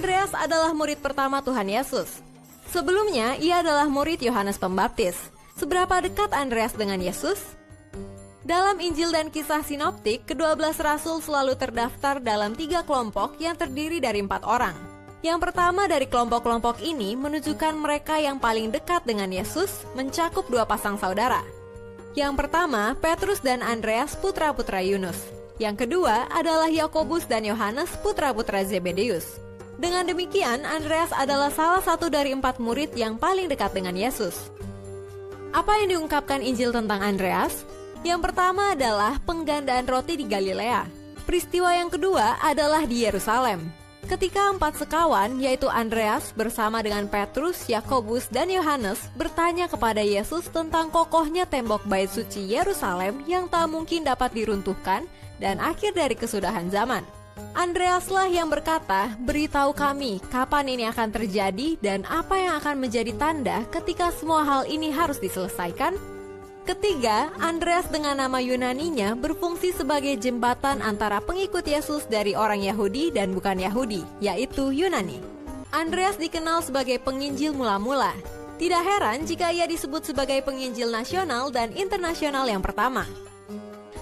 Andreas adalah murid pertama Tuhan Yesus. Sebelumnya, ia adalah murid Yohanes Pembaptis. Seberapa dekat Andreas dengan Yesus? Dalam Injil dan Kisah Sinoptik, ke-12 Rasul selalu terdaftar dalam 3 kelompok yang terdiri dari 4 orang. Yang pertama dari kelompok-kelompok ini menunjukkan mereka yang paling dekat dengan Yesus, mencakup 2 pasang saudara. Yang pertama, Petrus dan Andreas, putra-putra Yunus. Yang kedua adalah Yakobus dan Yohanes, putra-putra Zebedeus. Dengan demikian, Andreas adalah salah satu dari 4 murid yang paling dekat dengan Yesus. Apa yang diungkapkan Injil tentang Andreas? Yang pertama adalah penggandaan roti di Galilea. Peristiwa yang kedua adalah di Yerusalem. Ketika 4 sekawan, yaitu Andreas bersama dengan Petrus, Yakobus, dan Yohanes bertanya kepada Yesus tentang kokohnya tembok bait suci Yerusalem yang tak mungkin dapat diruntuhkan dan akhir dari kesudahan zaman. Andreaslah yang berkata, "Beritahu kami kapan ini akan terjadi dan apa yang akan menjadi tanda ketika semua hal ini harus diselesaikan?" Ketiga, Andreas dengan nama Yunaninya berfungsi sebagai jembatan antara pengikut Yesus dari orang Yahudi dan bukan Yahudi, yaitu Yunani. Andreas dikenal sebagai penginjil mula-mula. Tidak heran jika ia disebut sebagai penginjil nasional dan internasional yang pertama.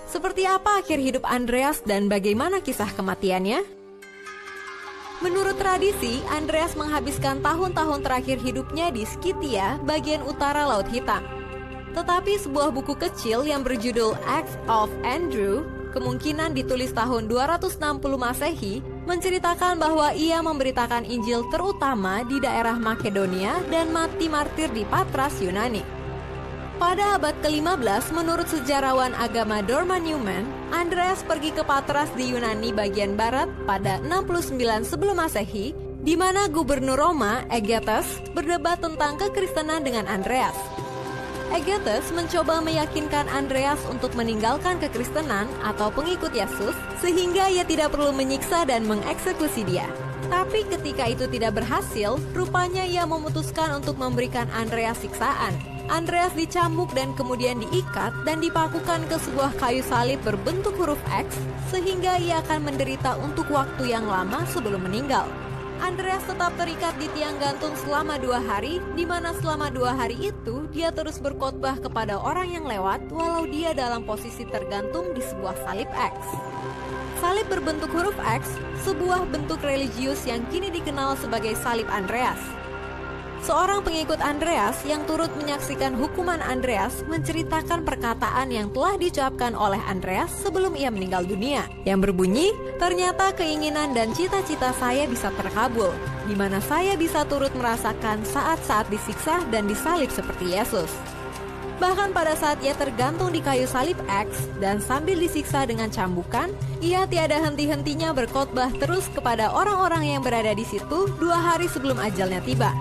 Seperti apa akhir hidup Andreas dan bagaimana kisah kematiannya? Menurut tradisi, Andreas menghabiskan tahun-tahun terakhir hidupnya di Skythia, bagian utara Laut Hitam. Tetapi sebuah buku kecil yang berjudul Acts of Andrew, kemungkinan ditulis tahun 260 Masehi, menceritakan bahwa ia memberitakan Injil terutama di daerah Makedonia dan mati martir di Patras, Yunani. Pada abad ke-15, menurut sejarawan agama Dorman Newman, Andreas pergi ke Patras di Yunani bagian barat pada 69 sebelum Masehi, di mana gubernur Roma, Aegetes, berdebat tentang kekristenan dengan Andreas. Aegetes mencoba meyakinkan Andreas untuk meninggalkan kekristenan atau pengikut Yesus, sehingga ia tidak perlu menyiksa dan mengeksekusi dia. Tapi ketika itu tidak berhasil, rupanya ia memutuskan untuk memberikan Andreas siksaan. Andreas dicambuk dan kemudian diikat dan dipakukan ke sebuah kayu salib berbentuk huruf X, sehingga ia akan menderita untuk waktu yang lama sebelum meninggal. Andreas tetap terikat di tiang gantung selama 2 hari, di mana selama 2 hari itu dia terus berkhotbah kepada orang yang lewat walau dia dalam posisi tergantung di sebuah salib X. Salib berbentuk huruf X, sebuah bentuk religius yang kini dikenal sebagai salib Andreas. Seorang pengikut Andreas yang turut menyaksikan hukuman Andreas menceritakan perkataan yang telah diucapkan oleh Andreas sebelum ia meninggal dunia, yang berbunyi, "Ternyata keinginan dan cita-cita saya bisa terkabul, di mana saya bisa turut merasakan saat-saat disiksa dan disalib seperti Yesus." Bahkan pada saat ia tergantung di kayu salib X dan sambil disiksa dengan cambukan, ia tiada henti-hentinya berkhotbah terus kepada orang-orang yang berada di situ 2 hari sebelum ajalnya tiba.